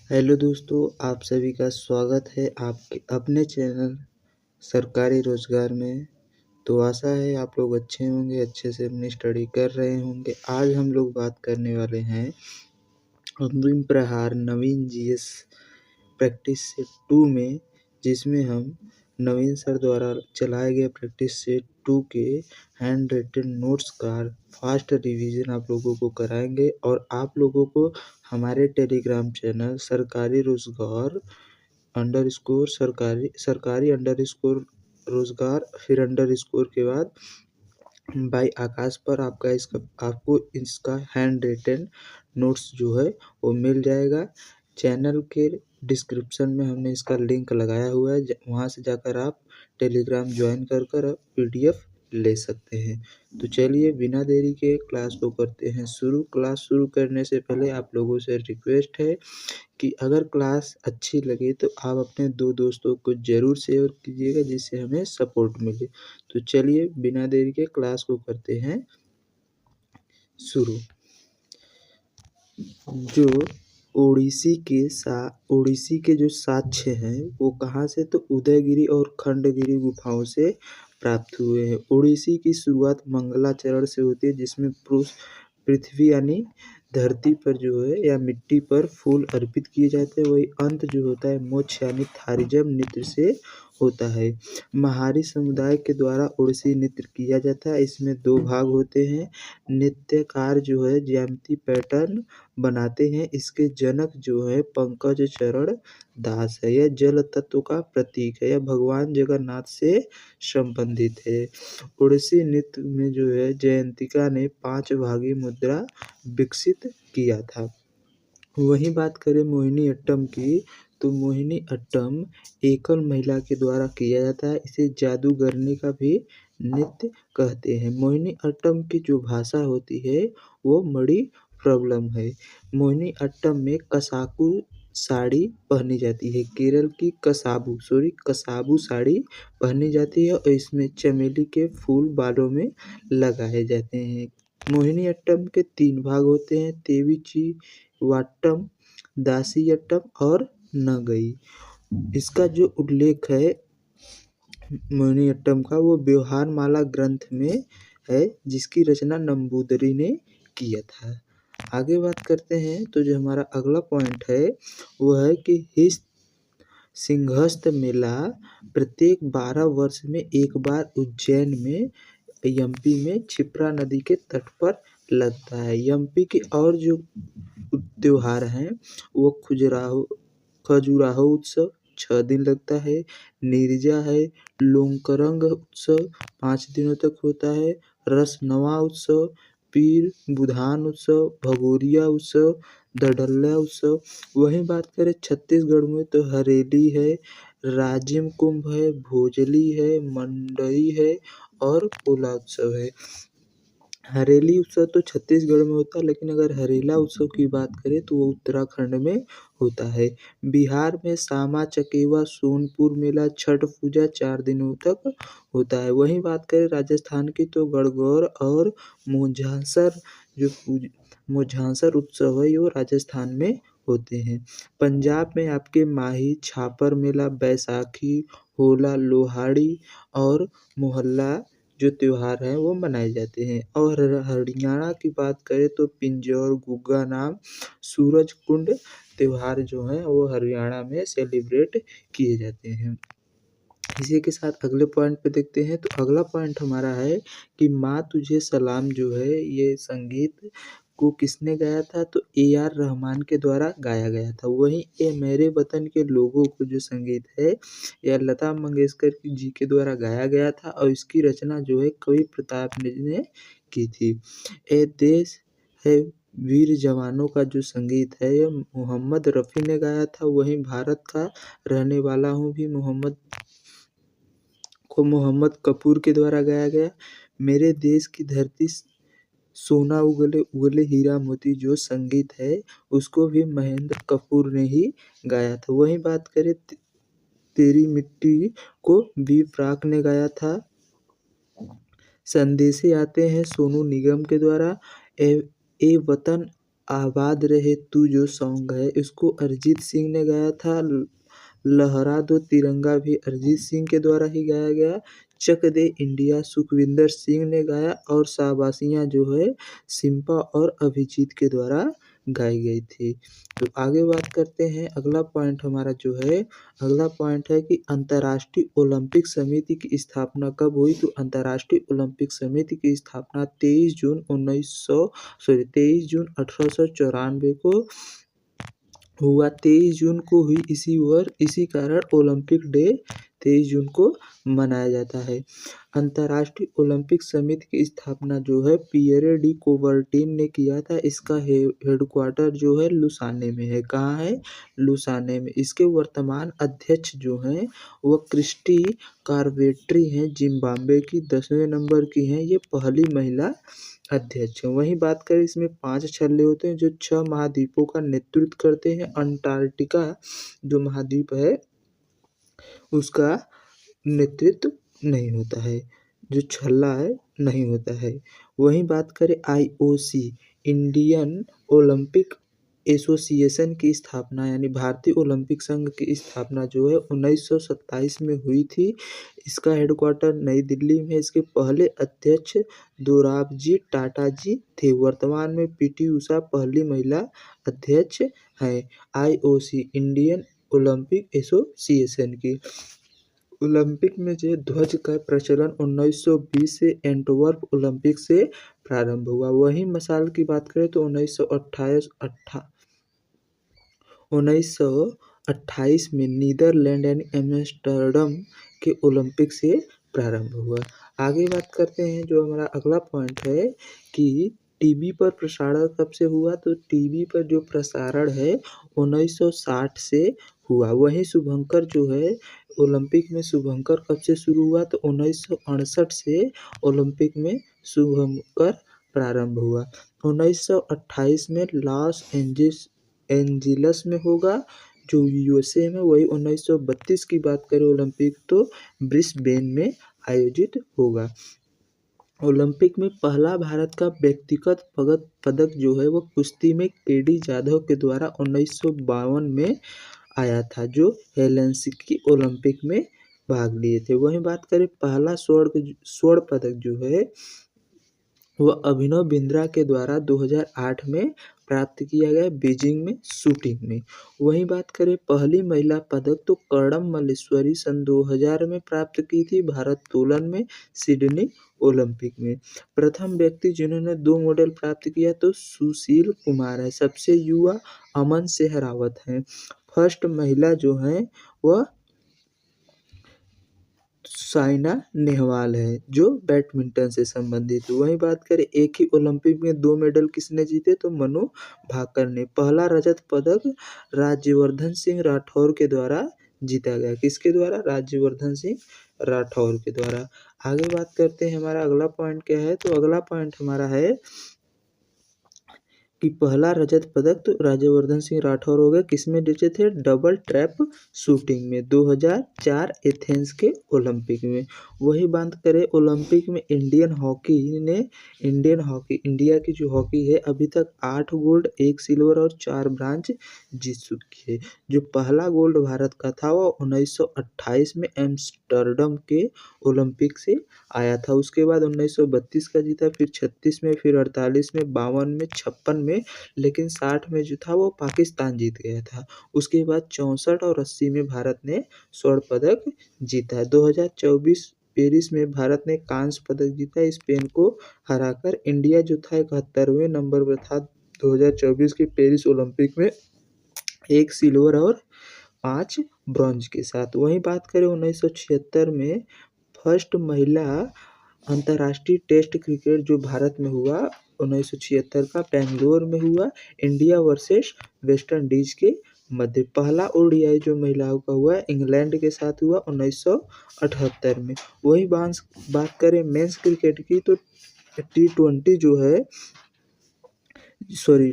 Hello दोस्तों, आप सभी का स्वागत है आपके अपने चैनल सरकारी रोज़गार में। तो आशा है आप लोग अच्छे होंगे, अच्छे से अपनी स्टडी कर रहे होंगे। आज हम लोग बात करने वाले हैं अंतिम प्रहार नवीन जीएस प्रैक्टिस सेट 2 में, जिसमें हम नवीन सर द्वारा चलाए गए प्रैक्टिस सेट 2 के हैंड रिटन नोट्स का फास्ट रिवीजन आप लोगों को कराएंगे और आप लोगों को हमारे टेलीग्राम चैनल सरकारी रोज़गार अंडरस्कोर सरकारी अंडरस्कोर रोज़गार फिर अंडरस्कोर के बाद बाय आकाश पर आपको इसका हैंड रिटन नोट्स जो है वो मिल जाएगा। चैनल के डिस्क्रिप्शन में हमने इसका लिंक लगाया हुआ है, वहाँ से जाकर आप टेलीग्राम ज्वाइन कर पीडीएफ ले सकते हैं। तो चलिए बिना देरी के क्लास को करते हैं शुरू। क्लास शुरू करने से पहले आप लोगों से रिक्वेस्ट है कि अगर क्लास अच्छी लगे तो आप अपने 2 दोस्तों को ज़रूर शेयर कीजिएगा, जिससे हमें सपोर्ट मिले। तो चलिए बिना देरी के क्लास को करते हैं शुरू। जो ओडिसी के जो साक्ष्य हैं वो कहाँ से, तो उदयगिरी और खंडगिरी गुफाओं से प्राप्त हुए हैं। ओडिसी की शुरुआत मंगलाचरण से होती है, जिसमें पृथ्वी यानी धरती पर जो है या मिट्टी पर फूल अर्पित किए जाते हैं। वही अंत जो होता है मोक्ष यानी थारिजम नृत्य से होता है। महारी समुदाय के द्वारा ओडिसी नृत्य किया जाता है। इसमें 2 भाग होते हैं। नृत्यकार जो है ज्यामिति पैटर्न बनाते हैं। इसके जनक जो है पंकज चरण दास है। यह जल तत्व का प्रतीक है। यह भगवान जगन्नाथ से संबंधित है। ओडिसी नृत्य में जो है जयंतिका ने 5 भागी मुद्रा विकसित किया था। वहीं बात करें मोहिनी अट्टम की, तो मोहिनी अट्टम एकल महिला के द्वारा किया जाता है। इसे जादूगरनी का भी नृत्य कहते हैं। मोहिनी अट्टम की जो भाषा होती है वो मणि प्रबलम है। मोहिनी अट्टम में कसाकू साड़ी पहनी जाती है। केरल की कसाबू साड़ी पहनी जाती है और इसमें चमेली के फूल बालों में लगाए जाते हैं। मोहिनी अट्टम के 3 भाग होते हैं, तेविची वाट्टम, दासियट्टम और नगई। इसका जो उल्लेख है मोहिनीअट्टम का वो व्यवहारमाला ग्रंथ में है, जिसकी रचना नंबूदरी ने किया था। आगे बात करते हैं तो जो हमारा अगला पॉइंट है वो है कि सिंहस्थ मेला प्रत्येक 12 वर्ष में एक बार उज्जैन में एमपी में क्षिप्रा नदी के तट पर लगता है। एमपी के और जो त्योहार हैं वो खजुराहो उत्सव 6 दिन लगता है। नीरजा है। लोंकरंग उत्सव 5 दिनों तक होता है। रसनवा उत्सव, पीर बुधान उत्सव, भगोरिया उत्सव, दढ़ल्या उत्सव। वहीं बात करें छत्तीसगढ़ में तो हरेली है, राजिम कुंभ है, भोजली है, मंडई है और पोला उत्सव है। हरेली उत्सव तो छत्तीसगढ़ में होता है, लेकिन अगर हरेला उत्सव की बात करें तो वो उत्तराखंड में होता है। बिहार में सामा चकेवा सोनपुर मेला छठ पूजा 4 दिनों तक होता है। वहीं बात करें राजस्थान की तो गणगौर और मुझांसर उत्सव है वो राजस्थान में होते हैं। पंजाब में आपके माही छापर मेला, बैसाखी, होला, लोहाड़ी और मोहल्ला जो त्योहार हैं वो मनाए जाते हैं। और हरियाणा की बात करें तो पिंजौर, गुग्गा नाम, सूरज कुंड त्योहार जो हैं वो हरियाणा में सेलिब्रेट किए जाते हैं। इसी के साथ अगले पॉइंट पे देखते हैं तो अगला पॉइंट हमारा है कि माँ तुझे सलाम जो है ये संगीत को किसने गाया था, तो AR रहमान के द्वारा गाया गया था। वहीं ए मेरे वतन के लोगों को जो संगीत है यह लता मंगेशकर जी के द्वारा गाया गया था और इसकी रचना जो है कवि प्रताप ने की थी। ए देश है वीर जवानों का जो संगीत है यह मोहम्मद रफ़ी ने गाया था। वहीं भारत का रहने वाला हूँ भी मोहम्मद कपूर के द्वारा गाया गया। मेरे देश की धरती सोना उगले उगले हीरा मोती जो संगीत है उसको भी महेंद्र कपूर ने ही गाया था। वहीं बात करें तेरी मिट्टी को बी प्राक ने गाया था। संदेशे आते हैं सोनू निगम के द्वारा। ए वतन आबाद रहे तू जो सॉन्ग है इसको अरिजीत सिंह ने गाया था। लहरा दो तिरंगा भी अरिजीत सिंह के द्वारा ही गाया गया। चक दे इंडिया सुखविंदर सिंह ने गाया और शाबाशियाँ जो है सिम्पा और अभिजीत के द्वारा गाई गई थी। तो आगे बात करते हैं, अगला पॉइंट हमारा जो है, अगला पॉइंट है कि अंतर्राष्ट्रीय ओलंपिक समिति की स्थापना कब हुई। तो अंतर्राष्ट्रीय ओलंपिक समिति की स्थापना 23 जून 1894 को हुआ। 23 जून को हुई इसी कारण ओलंपिक डे 23 जून को मनाया जाता है। अंतर्राष्ट्रीय ओलंपिक समिति की स्थापना जो है पियरे डी कोवर्टिन ने किया था। इसका हेडक्वार्टर जो है लुसाने में है। कहाँ है? लुसाने में। इसके वर्तमान अध्यक्ष जो हैं वह क्रिस्टी कार्वेट्री हैं, जिम्बाब्वे की 10वें नंबर की हैं। ये पहली महिला अध्यक्ष है। वहीं बात करें, इसमें 5 छल्ले होते हैं जो 6 महाद्वीपों का नेतृत्व करते हैं। अंटार्कटिका जो महाद्वीप है उसका नेतृत्व नहीं होता है, जो छल्ला है नहीं होता है। वहीं बात करें IOC इंडियन ओलंपिक एसोसिएशन की स्थापना यानी भारतीय ओलंपिक संघ की स्थापना जो है 1927 में हुई थी। इसका हेडक्वार्टर नई दिल्ली में। इसके पहले अध्यक्ष दोराबजी टाटा जी थे। वर्तमान में PT उषा पहली महिला अध्यक्ष हैं IOC इंडियन ओलंपिक एसोसिएशन की। ओलंपिक में जो ध्वज का प्रचलन 1920 से एंटवर्प ओलंपिक से प्रारंभ हुआ। वहीं मशाल की बात करें तो 1928 में नीदरलैंड यानी एम्स्टर्डम के ओलंपिक से प्रारंभ हुआ। आगे बात करते हैं, जो हमारा अगला पॉइंट है कि टीवी पर प्रसारण कब से हुआ। तो टीवी पर जो प्रसारण है 1960 से हुआ। वहीं शुभंकर जो है ओलंपिक में शुभंकर कब से शुरू हुआ। तो 1968 से ओलंपिक में शुभंकर प्रारंभ हुआ। 1928 में लॉस एंजिल्स में होगा जो USA में। वही 1932 की बात करें ओलंपिक तो ब्रिस्बेन में आयोजित होगा। ओलंपिक में पहला भारत का व्यक्तिगत पदक जो है वो कुश्ती में KD जाधव के द्वारा 1952 में आया था, जो हेलसिंकी ओलंपिक में भाग लिए थे। वहीं बात करें पहला स्वर्ण पदक जो है वह अभिनव बिंद्रा के द्वारा 2008 में प्राप्त किया गया बीजिंग में शूटिंग में। वहीं बात करें पहली महिला पदक तो कर्णम मल्लेश्वरी सन 2000 में प्राप्त की थी भारोत्तोलन में सिडनी ओलंपिक में। प्रथम व्यक्ति जिन्होंने 2 मेडल प्राप्त किया तो सुशील कुमार है। सबसे युवा अमन सेहरावत हैं। फर्स्ट महिला जो हैं वह साइना नेहवाल है जो बैडमिंटन से संबंधित। वहीं बात करें एक ही ओलंपिक में 2 मेडल किसने जीते तो मनु भाकर ने। पहला रजत पदक राज्यवर्धन सिंह राठौर के द्वारा जीता गया। किसके द्वारा? राज्यवर्धन सिंह राठौर के द्वारा। आगे बात करते हैं, हमारा अगला पॉइंट क्या है। तो अगला पॉइंट हमारा है कि पहला रजत पदक तो राज्यवर्धन सिंह राठौर हो गए। किसमें जीते थे? डबल ट्रैप शूटिंग में 2004 एथेंस के ओलंपिक में। वही बात करें ओलंपिक में इंडिया की जो हॉकी है अभी तक 8 गोल्ड 1 सिल्वर और 4 ब्रांज जीत चुकी है। जो पहला गोल्ड भारत का था वो 1928 में एम्स्टर्डम के ओलंपिक से आया था। उसके बाद 1932 का जीता, फिर 36 में, फिर 48 में, 52 में, 56 में, लेकिन 60 में जो था वो पाकिस्तान जीत गया था। उसके बाद 64 और 80 में भारत ने स्वर्ण पदक जीता है। 2024 पेरिस में भारत ने कांस्य पदक जीता स्पेन को हराकर। इंडिया जो था 71वें नंबर पर था 2024 के पेरिस ओलंपिक में, 1 सिल्वर और 5 ब्रॉन्ज के साथ। वहीं बात करें 1976 में फर्स्ट महिला अंतर्राष्ट्रीय टेस्ट क्रिकेट जो भारत में हुआ 1976 का बेंगलोर में हुआ इंडिया वर्सेस वेस्ट इंडीज के मध्य। पहला ODI जो महिलाओं का हुआ इंग्लैंड के साथ हुआ 1978 में। वही बात करें मेंस क्रिकेट की तो T20 जो है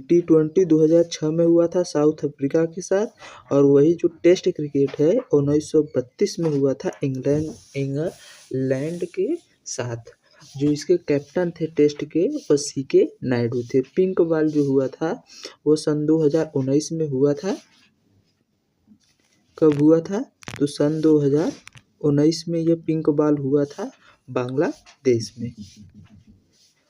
T20 2006 में हुआ था साउथ अफ्रीका के साथ। और वही जो टेस्ट क्रिकेट है 1932 में हुआ था इंग्लैंड के साथ। जो इसके कैप्टन थे टेस्ट के वो CK नायडू थे। पिंक बॉल जो हुआ था वो सन 2019 में हुआ था। कब हुआ था? तो सन 2019 में ये पिंक बॉल हुआ था बांग्लादेश में।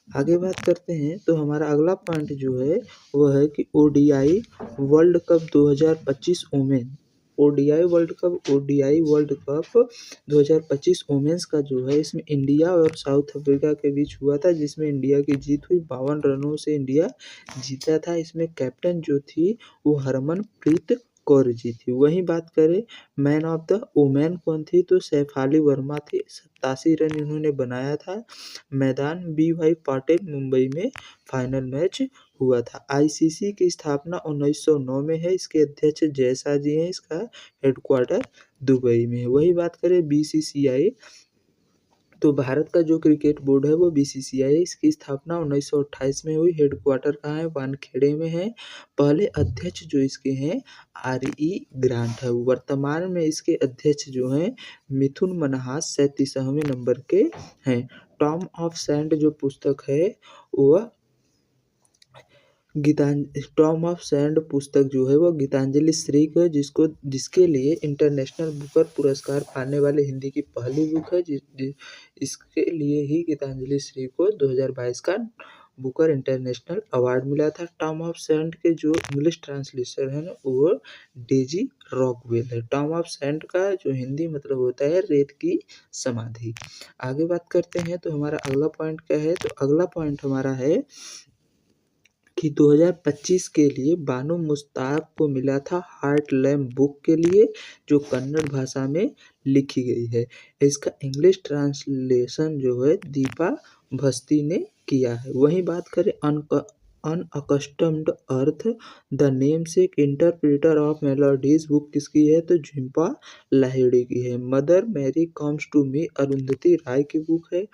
आगे बात करते हैं तो हमारा अगला पॉइंट जो है वो है कि ODI world cup 2025 women ODI world cup 2025 women's का जो है इसमें इंडिया और साउथ अफ्रीका के बीच हुआ था, जिसमें इंडिया की जीत हुई। 52 रनों से इंडिया जीता था। इसमें कैप्टन जो थी वो हरमनप्रीत कौर जी थी। वहीं बात करें मैन ऑफ द वुमेन कौन थी, तो शेफाली वर्मा थी। 87 रन इन्होंने बनाया था। मैदान BY पाटिल मुंबई में फाइनल मैच हुआ था। ICC की स्थापना 1909 में है। इसके अध्यक्ष जयशाह जी हैं। इसका हेडक्वार्टर दुबई में है। वही बात करें BCCI, तो भारत का जो क्रिकेट बोर्ड है वो BCCI है। इसकी स्थापना 1928 में हुई। हेडक्वार्टर कहाँ है? वानखेड़े में है। पहले अध्यक्ष जो इसके हैं RE ग्रांट है। वर्तमान में इसके अध्यक्ष जो हैं मिथुन मन्हास 37वें नंबर के हैं। टॉम ऑफ सैंड जो पुस्तक है वह टॉम ऑफ सैंड पुस्तक जो है वो गीतांजलि श्री को जिसके लिए इंटरनेशनल बुकर पुरस्कार पाने वाले हिंदी की पहली बुक है। इसके लिए ही गीतांजलि श्री को 2022 का बुकर इंटरनेशनल अवार्ड मिला था। टॉम ऑफ सैंड के जो इंग्लिश ट्रांसलेशन है ना वो डेजी रॉकवेल है। टॉम ऑफ सैंड का जो हिंदी मतलब होता है रेत की समाधि। आगे बात करते हैं तो हमारा अगला पॉइंट क्या है, तो अगला पॉइंट हमारा है कि 2025 के लिए बानो मुश्ताक को मिला था हार्ट लैम्प बुक के लिए, जो कन्नड़ भाषा में लिखी गई है। इसका इंग्लिश ट्रांसलेशन जो है दीपा भस्ती ने किया है। वहीं बात करें unaccustomed earth the namesake interpreter of maladies book किसकी है, तो झुंपा लाहिड़ी की है। Mother Mary comes to me Arundhati Roy की बुक है।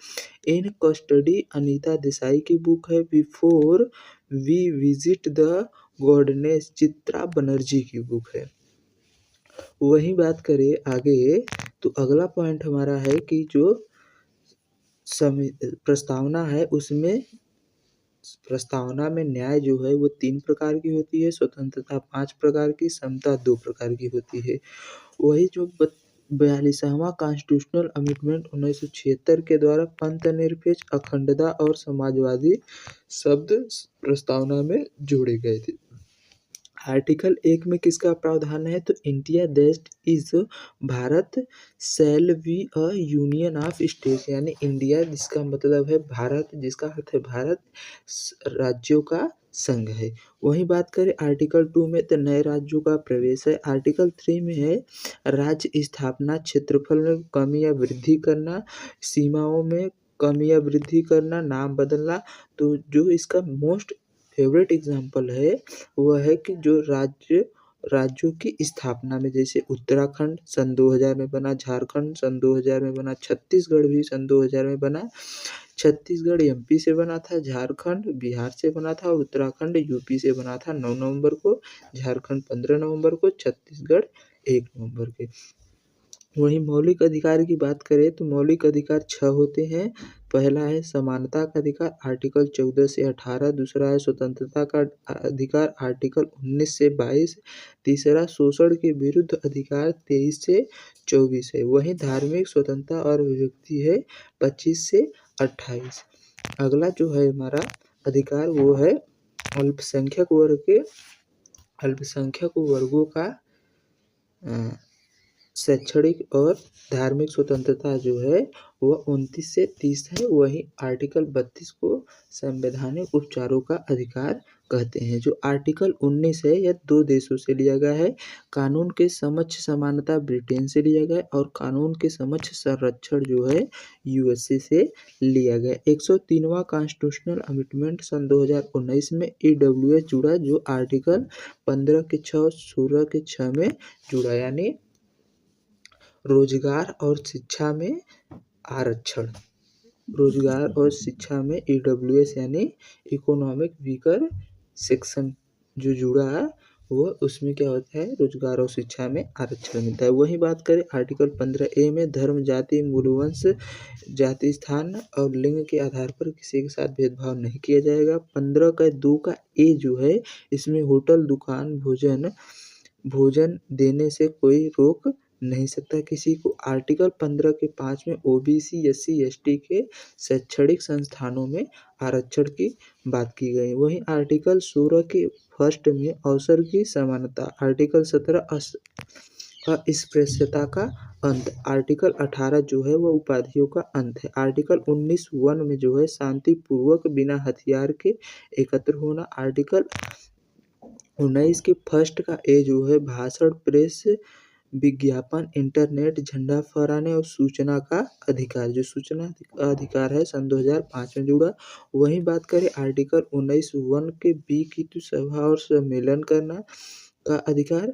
इन कस्टडी अनीता देसाई की बुक है। Before we visit the goddess Chitra Banerjee की बुक है। वही बात करें आगे तो अगला पॉइंट हमारा है कि जो प्रस्तावना है उसमें प्रस्तावना में न्याय जो है वो 3 प्रकार की होती है, स्वतंत्रता 5 प्रकार की, समता 2 प्रकार की होती है। वही जो 42वां कॉन्स्टिट्यूशनल अमेंडमेंट 1976 के द्वारा पंथनिरपेक्ष, अखंडता और समाजवादी शब्द प्रस्तावना में जोड़े गए थे। आर्टिकल 1 में किसका प्रावधान है, तो India that is Bharat shall be a union of states, यानी इंडिया जिसका मतलब है भारत, जिसका अर्थ है भारत राज्यों का संघ है। वहीं बात करें आर्टिकल 2 में तो नए राज्यों का प्रवेश है। आर्टिकल 3 में है राज्य स्थापना, क्षेत्रफल में कमी या वृद्धि करना, सीमाओं में कमी या वृद्धि करना, नाम बदलना। तो जो इसका मोस्ट फेवरेट एग्जाम्पल है वह है कि जो राज्यों की स्थापना में, जैसे उत्तराखंड सन 2000 में बना, झारखंड सन 2000 में बना, छत्तीसगढ़ भी सन 2000 में बना। छत्तीसगढ़ MP से बना था, झारखंड बिहार से बना था और उत्तराखंड UP से बना था 9 नवंबर को, झारखंड 15 नवंबर को, छत्तीसगढ़ 1 नवंबर के। वहीं मौलिक अधिकार की बात करें तो मौलिक अधिकार 6 होते हैं। पहला है समानता का अधिकार आर्टिकल 14 से 18, दूसरा है स्वतंत्रता का अधिकार आर्टिकल 19 से 22, तीसरा शोषण के विरुद्ध अधिकार 23 से 24 है। वहीं धार्मिक स्वतंत्रता और अभिव्यक्ति है 25 से 28। अगला जो है हमारा अधिकार वो है अल्पसंख्यक वर्गों का शैक्षणिक और धार्मिक स्वतंत्रता जो है वह 29 से 30 है। वही आर्टिकल 32 को संवैधानिक उपचारों का अधिकार कहते हैं। जो आर्टिकल 19 है यह 2 देशों से लिया गया है। कानून के समक्ष समानता ब्रिटेन से लिया गया और कानून के समक्ष संरक्षण जो है USA से लिया गया। 103वां कॉन्स्टिट्यूशनल अमेंडमेंट सन 2019 में EWS जुड़ा, जो आर्टिकल 15 के 6 और 16 के 6 में जुड़ा, यानी रोजगार और शिक्षा में आरक्षण। रोजगार और शिक्षा में EWS यानी इकोनॉमिक वीकर सेक्शन जो जुड़ा वो उसमें क्या होता है, रोजगार और शिक्षा में आरक्षण मिलता है। वहीं बात करें आर्टिकल 15A में धर्म, जाति, मूलवंश, जाति, स्थान और लिंग के आधार पर किसी के साथ भेदभाव नहीं किया जाएगा। 15 का 2 का ए जो है, इसमें होटल, दुकान, भोजन देने से कोई रोक नहीं सकता किसी को। आर्टिकल 15 के 5 में ओबीसी, एससी, एसटी के शैक्षणिक संस्थानों में आरक्षण की बात की गई। वहीं आर्टिकल 16 के फर्स्ट में अवसर की समानता। आर्टिकल 17 अस्पृश्यता का अंत। आर्टिकल 18 जो है वह उपाधियों का अंत है। आर्टिकल 19(1) में जो है शांतिपूर्वक बिना हथियार के एकत्र होना। आर्टिकल 19 के फर्स्ट का ए जो है भाषण, प्रेस, विज्ञापन, इंटरनेट, झंडा फहराने और सूचना का अधिकार, जो सूचना अधिकार है सन 2005 में जुड़ा। वहीं बात करें आर्टिकल 19(1) के बी की, तो सभा और सम्मेलन करना का अधिकार,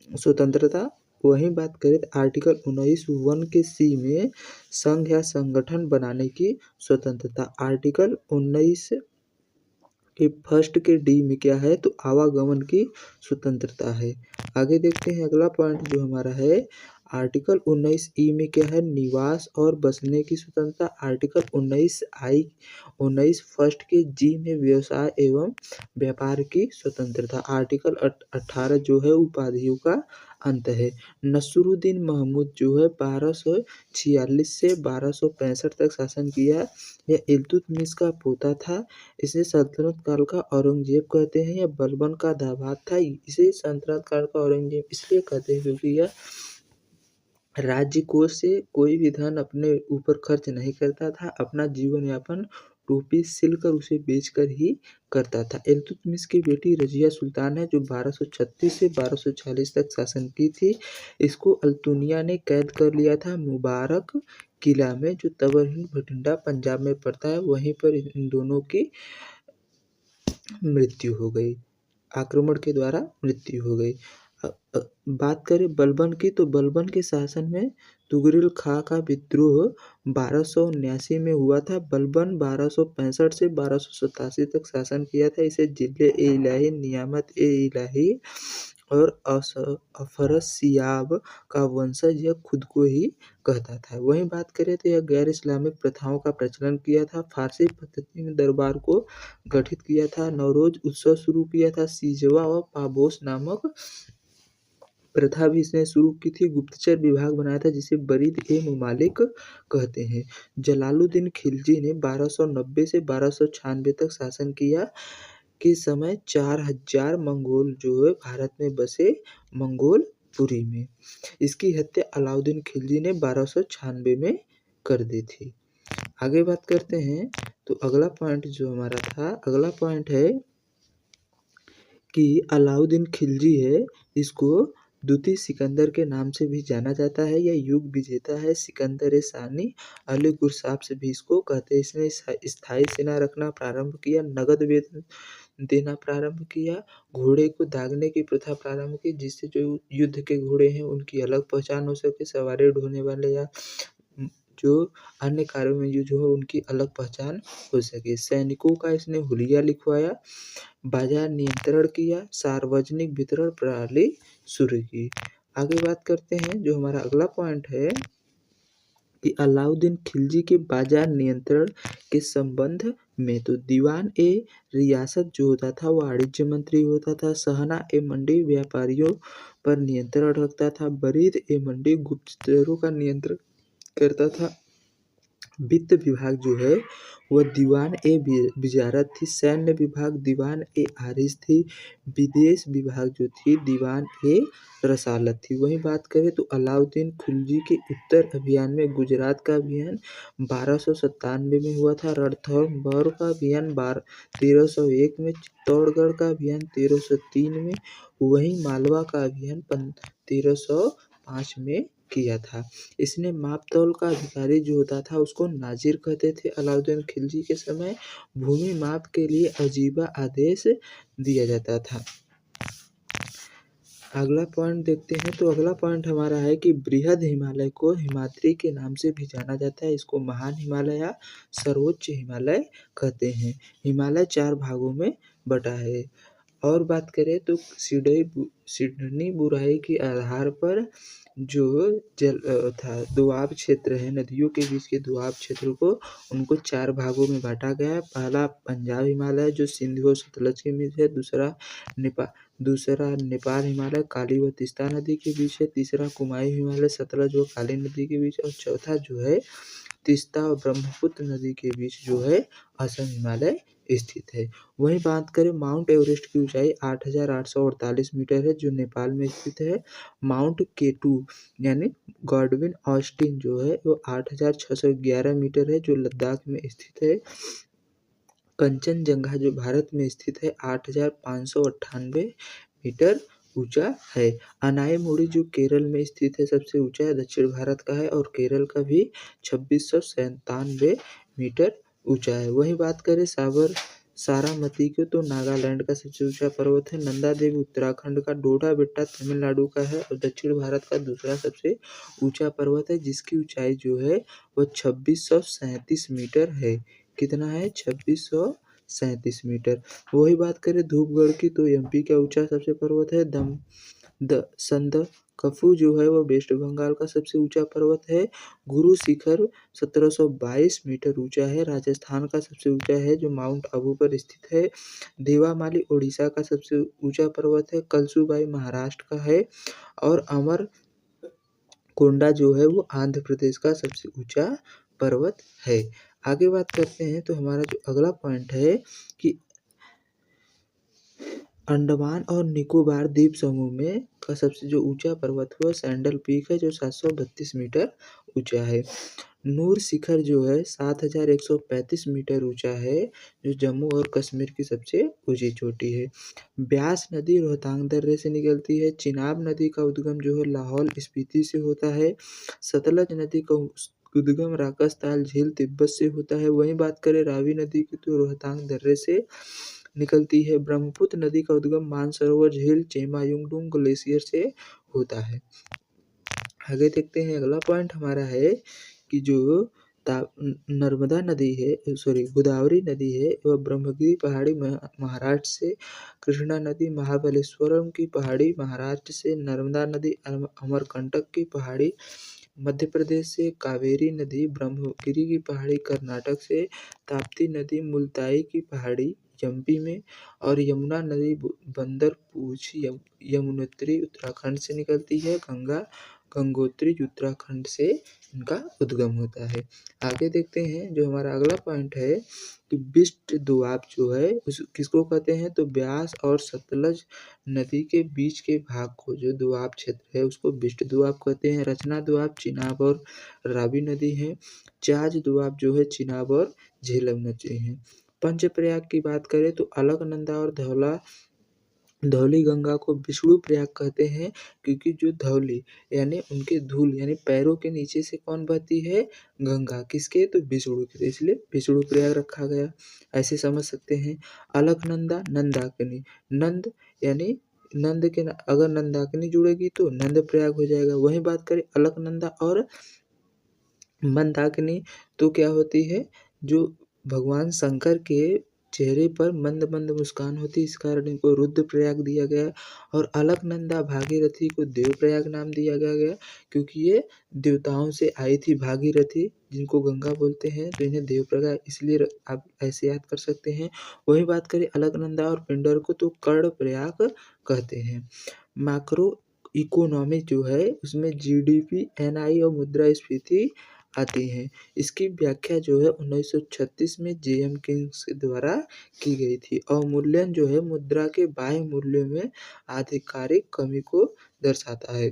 स्वतंत्रता। वहीं बात करें तो आर्टिकल 19(1) के सी में संघ या संगठन बनाने की स्वतंत्रता। आर्टिकल 19 के फर्स्ट के डी में क्या है, तो आवागमन की स्वतंत्रता है। आगे देखते हैं अगला पॉइंट जो हमारा है, आर्टिकल 19(ई) में क्या है, निवास और बसने की स्वतंत्रता। आर्टिकल 19 फर्स्ट के जी में व्यवसाय एवं व्यापार की स्वतंत्रता। आर्टिकल 18 जो है उपाधियों का अंत है। नसरुद्दीन महमूद जो है 1246 से 1265 तक शासन किया। यह इल्तुतमिश का पोता था। इसे सल्तनत काल का औरंगजेब कहते हैं। यह बलबन का दामाद था। इसे सल्तनत काल का औरंगजेब इसलिए कहते हैं क्योंकि यह राज्य कोष से कोई भी धन अपने ऊपर खर्च नहीं करता था। अपना जीवन यापन टोपी सिलकर उसे बेचकर ही करता था। इल्तुतमिश की बेटी रजिया सुल्तान है जो 1236 से 1240 तक शासन की थी। इसको अल्तुनिया ने कैद कर लिया था मुबारक किला में, जो तबरहिन भटिंडा पंजाब में पड़ता है। वहीं पर इन दोनों की मृत्यु हो गई, आक्रमण के द्वारा मृत्यु हो गई। बात करें बलबन की, तो बलबन के शासन में तुगरिल खां का विद्रोह 1279 में हुआ था। बलबन 1265 से 1287 तक शासन किया था। इसे जिले-ए-इलाही, नियामत-ए-इलाही और अफरसियाब का वंशज यह खुद को ही कहता था। वहीं बात करें तो यह गैर इस्लामिक प्रथाओं का प्रचलन किया था। फारसी पद्धति में दरबार को गठित किया था। नवरोज उत्सव शुरू किया था। सीजवा व पाबोस नामक प्रथा भी इसने शुरू की थी। गुप्तचर विभाग बनाया था जिसे बरीद-ए-मुमालिक कहते हैं। जलालुद्दीन खिलजी ने 1290 से 1296 तक शासन किया के समय 4000 मंगोल जो है भारत में बसे मंगोलपुरी में। इसकी हत्या अलाउद्दीन खिलजी ने 1296 में कर दी थी। आगे बात करते हैं तो अगला पॉइंट जो हमारा था, अगला पॉइंट है कि अलाउद्दीन खिलजी है, इसको द्वितीय सिकंदर के नाम से भी जाना जाता है। यह युग विजेता है। सिकंदर-ए-सानी, अली गुरसाब से भी इसको कहते हैं। इसने स्थायी सेना रखना प्रारंभ किया, नगद वेतन देना प्रारंभ किया, घोड़े को दागने की प्रथा प्रारंभ की, जिससे जो युद्ध के घोड़े हैं उनकी अलग पहचान हो सके, सवारी ढोने वाले या जो अन्य कार्यों में यूज हो उनकी अलग पहचान हो सके। सैनिकों का इसने हुलिया लिखवाया, बाजार नियंत्रण किया, सार्वजनिक वितरण प्रणाली शुरू की। आगे बात करते हैं जो हमारा अगला पॉइंट है कि अलाउद्दीन खिलजी के बाजार नियंत्रण के संबंध में, तो दीवान-ए-रियासत जो होता था वो वाणिज्य मंत्री होता था। सहना-ए-मंडी व्यापारियों पर नियंत्रण रखता था। बरीद-ए-मंडी गुप्तचरों का नियंत्रण करता था। वित्त विभाग जो है वह दीवान-ए-विजारत थी। सैन्य विभाग दीवान-ए-आरिज थी। विदेश विभाग जो थी दीवान-ए-रसालत थी। वहीं बात करें तो अलाउद्दीन खिलजी के उत्तर अभियान में गुजरात का अभियान 1297 में हुआ था। रणथंभौर का अभियान 1301 में, चित्तौड़गढ़ का अभियान 1303 में, वहीं मालवा का अभियान 1305 में किया था। इसने माप-तौल का अधिकारी जो होता था उसको नाजिर कहते थे। अलाउद्दीन खिलजी के समय भूमि माप के लिए अजीबा आदेश दिया जाता था। अगला पॉइंट देखते हैं तो अगला पॉइंट हमारा है कि बृहद हिमालय को हिमाद्री के नाम से भी जाना जाता है। इसको महान हिमालय या सर्वोच्च हिमालय कहते हैं। हिमालय 4 भागों में बटा है। और बात करें तो सिडनी बुराई के आधार पर जो दोआब क्षेत्र है, नदियों के बीच के दोआब क्षेत्र को उनको 4 भागों में बाँटा गया है। पहला पंजाब हिमालय जो सिंधु और सतलज के बीच है, दूसरा नेपाल हिमालय काली व तीस्ता नदी के बीच है, तीसरा कुमायूं हिमालय सतलज व काली नदी के बीच है और चौथा जो है तीस्ता और ब्रह्मपुत्र नदी के बीच जो है असम हिमालय स्थित है। वहीं बात करें माउंट एवरेस्ट की ऊंचाई 8,848 मीटर है जो नेपाल में स्थित है। माउंट केटू यानी गॉडविन ऑस्टिन जो है वो 8,611 मीटर है जो लद्दाख में स्थित है। कंचनजंगा जो भारत में स्थित है 8,598 मीटर ऊंचा है। अनायमुड़ी जो केरल में स्थित है सबसे ऊंचा है, दक्षिण भारत का है और केरल का भी 2697 मीटर ऊंचा है। वहीं बात करें सारामती की तो नागालैंड का सबसे ऊंचा पर्वत है। नंदा देवी उत्तराखंड का, डोडा बेट्टा तमिलनाडु का है और दक्षिण भारत का दूसरा सबसे ऊंचा पर्वत है जिसकी ऊंचाई जो है वो 2637 मीटर है। कितना है? 2637 मीटर। वही बात करें धूपगढ़ की तो एमपी का ऊंचा सबसे पर्वत है। संदकफू जो है वो वेस्ट बंगाल का सबसे ऊंचा पर्वत है। गुरु शिखर 1722 मीटर ऊंचा है, राजस्थान का सबसे ऊंचा है जो माउंट आबू पर स्थित है। देवामाली उड़ीसा का सबसे ऊंचा पर्वत है। कलसुबाई महाराष्ट्र का है और अमर कोंडा जो है वो आंध्र प्रदेश का सबसे ऊंचा पर्वत है। आगे बात करते हैं तो हमारा जो अगला पॉइंट है कि अंडमान और निकोबार द्वीप समूह में का सबसे जो ऊंचा पर्वत है सैंडल पीक है जो 732 मीटर ऊंचा है। नूर शिखर जो है 7,135 मीटर ऊंचा है जो जम्मू और कश्मीर की सबसे ऊंची चोटी है। ब्यास नदी रोहतांग दर्रे से निकलती है। चिनाब नदी का उद्गम जो है लाहौल स्पीति से होता है। सतलज नदी का उद्गम राकसताल झील तिब्बत से होता है। वहीं बात करें रावी नदी की तो रोहतांग दर्रे से निकलती है। ब्रह्मपुत्र नदी का उद्गम मानसरोवर झील चेमायुंगडुंग ग्लेशियर से होता है। आगे देखते हैं अगला पॉइंट हमारा है कि जो नर्मदा नदी है गोदावरी नदी है वह ब्रह्मगिरी पहाड़ी महाराष्ट्र से, कृष्णा नदी महाबलेश्वरम की पहाड़ी महाराष्ट्र से, नर्मदा नदी अमरकंटक की पहाड़ी मध्य प्रदेश से, कावेरी नदी ब्रह्मगिरी की पहाड़ी कर्नाटक से, ताप्ती नदी मुल्ताई की पहाड़ी एमपी में और यमुना नदी बंदरपूछ यमुनोत्री उत्तराखंड से निकलती है। गंगोत्री उत्तराखंड से इनका उद्गम होता है। आगे देखते हैं जो हमारा अगला पॉइंट है कि बिस्ट दोआब जो है उस किसको कहते हैं तो ब्यास और सतलज नदी के बीच के भाग को जो दोआब क्षेत्र है उसको बिस्ट दोआब कहते हैं। रचना दोआब चिनाब और रावी नदी है। चाज दोआब जो है चिनाब और झेलम नदी है। पंचप्रयाग की बात करें तो अलकनंदा और धौली गंगा को विष्णु प्रयाग कहते हैं क्योंकि जो धौली यानी उनके धूल यानी पैरों के नीचे से कौन बहती है? गंगा। किसके? तो विष्णु के, इसलिए विष्णु प्रयाग रखा गया। ऐसे समझ सकते हैं। अलकनंदा नंदाकिनी, नंद यानी नंद के अगर नंदाकिनी जुड़ेगी तो नंद प्रयाग हो जाएगा। वही बात करें अलकनंदा और मंदाकिनी तो क्या होती है? जो भगवान शंकर के चेहरे पर मंद मंद मुस्कान होती है इस कारण इनको रुद्र प्रयाग दिया गया और अलकनंदा भागीरथी को देव प्रयाग नाम दिया गया क्योंकि ये देवताओं से आई थी भागीरथी जिनको गंगा बोलते हैं तो इन्हें देव प्रयाग इसलिए आप ऐसे याद कर सकते हैं। वही बात करें अलकनंदा और पिंडर को तो कर्ण प्रयाग कहते हैं। मैक्रो इकोनॉमी जो है उसमें जीडीपी, एनआई और मुद्रास्फीति आती हैं। इसकी व्याख्या जो है 1936 में जेएम किंग्स द्वारा की गई थी। अवमूल्यन जो है मुद्रा के बाह्य मूल्यों में आधिकारिक कमी को दर्शाता है।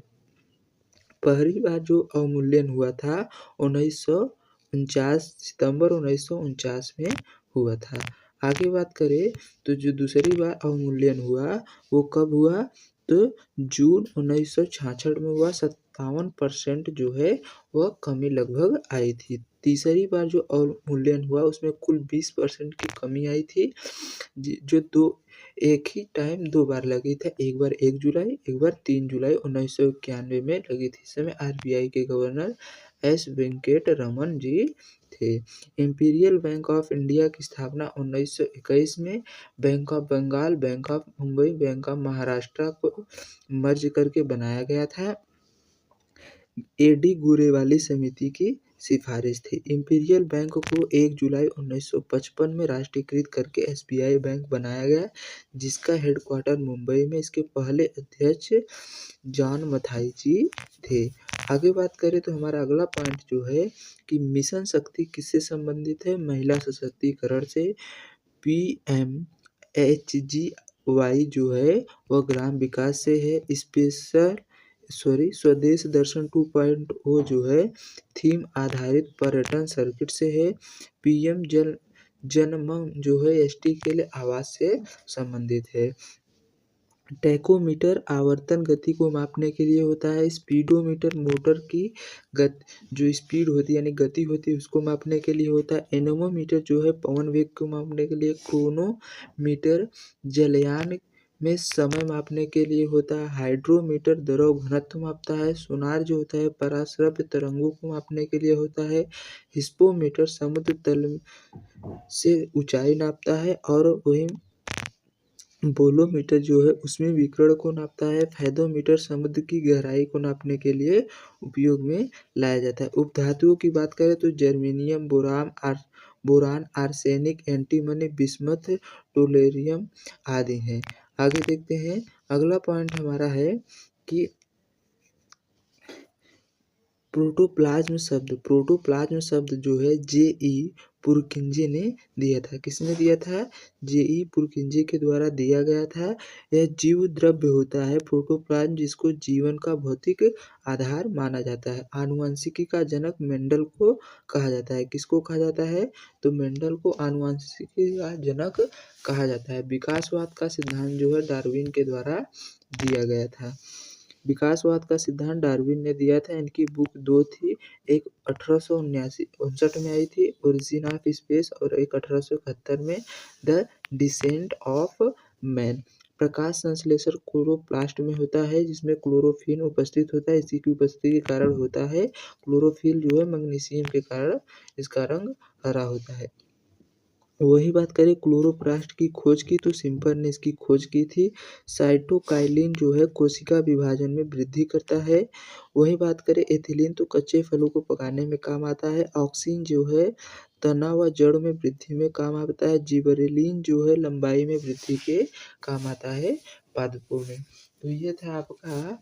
पहली बार जो अवमूल्यन हुआ था 1949 सितंबर 1949 में हुआ था। आगे बात करें तो जो दूसरी बार अवमूल्यन हुआ वो कब हुआ तो जून 1966 में हुआ। 57% जो है वह कमी लगभग आई थी। तीसरी बार जो अवमूल्यन हुआ उसमें कुल 20% की कमी आई थी जो एक ही टाइम 2 बार लगी थी, एक बार 1 जुलाई, एक बार 3 जुलाई 1991 में लगी थी। इस समय आरबीआई के गवर्नर एस वेंकट रमन जी थे। इंपीरियल बैंक ऑफ इंडिया की स्थापना 1921 में bank of Bengal, bank of Mumbai, bank of Maharashtra को मर्ज करके बनाया गया था। एडी गुरेवाली समिति की सिफारिश थी। इंपीरियल बैंक को 1 जुलाई 1955 में राष्ट्रीयकृत करके एसबीआई बैंक बनाया गया, जिसका हेडक्वार्टर मुंबई में। इसके पहले अध्यक्ष जॉन मथाई जी थे। आगे बात करें तो हमारा अगला पॉइंट जो है कि मिशन शक्ति किससे संबंधित है? महिला सशक्तिकरण से। PMHGY जो है वह ग्राम विकास से है। स्वदेश दर्शन 2.0 जो है थीम आधारित पर्यटन सर्किट से है। पीएम जनमन जो है एसटी के लिए आवास से संबंधित है। टैकोमीटर आवर्तन गति को मापने के लिए होता है। स्पीडोमीटर मोटर की जो स्पीड होती है यानी गति होती है उसको मापने के लिए होता है। एनेमोमीटर जो है पवन वेग को मापने के लिए। क्रोनोमीटर जलयान में समय मापने के लिए होता है। हाइड्रोमीटर द्रव घनत्व मापता है। सोनार जो होता है पराश्रव्य तरंगों को मापने के लिए होता है। हिस्पोमीटर समुद्र तल से ऊंचाई नापता है। और वही बोलोमीटर जो है उसमें विकिरण को नापता है। फेदोमीटर समुद्र की गहराई को नापने के लिए उपयोग में लाया जाता है। उपधातुओं की बात करें तो germanium, boron, arsenic, antimony, bismuth, tellurium आदि हैं। आगे देखते हैं, अगला पॉइंट हमारा है कि प्रोटोप्लाज्म शब्द जो है जे.ई. पुरकिंजे ने दिया था। किसने दिया था? जे.ई. पुरकिंजे के द्वारा दिया गया था। यह जीव द्रव्य होता है प्रोटोप्लाज्म, जिसको जीवन का भौतिक आधार माना जाता है। आनुवंशिकी का जनक मेंडल को कहा जाता है। किसको कहा जाता है? तो मेंडल को आनुवंशिकी का जनक कहा जाता है। विकासवाद का सिद्धांत जो है डार्विन के द्वारा दिया गया था। विकासवाद का सिद्धांत डार्विन ने दिया था। इनकी बुक 2 थी, एक 1859 में आई थी, ओरिजिन ऑफ स्पेस, और एक 1871 में द डिसेंट ऑफ मैन। प्रकाश संश्लेषण क्लोरोप्लास्ट में होता है, जिसमें क्लोरोफिल उपस्थित होता है। इसी की उपस्थिति के कारण होता है। क्लोरोफिल जो है मैग्नीशियम के कारण इसका रंग हरा होता है। वही बात करें क्लोरोप्लास्ट की खोज की तो सिम्पर ने इसकी खोज की थी। साइटोकाइलिन जो है कोशिका विभाजन में वृद्धि करता है। वही बात करें एथिलीन तो कच्चे फलों को पकाने में काम आता है। ऑक्सिन जो है तना व जड़ में वृद्धि में काम आता है। जिबरेलिन जो है लंबाई में वृद्धि के काम आता है पादपों में। तो ये था आपका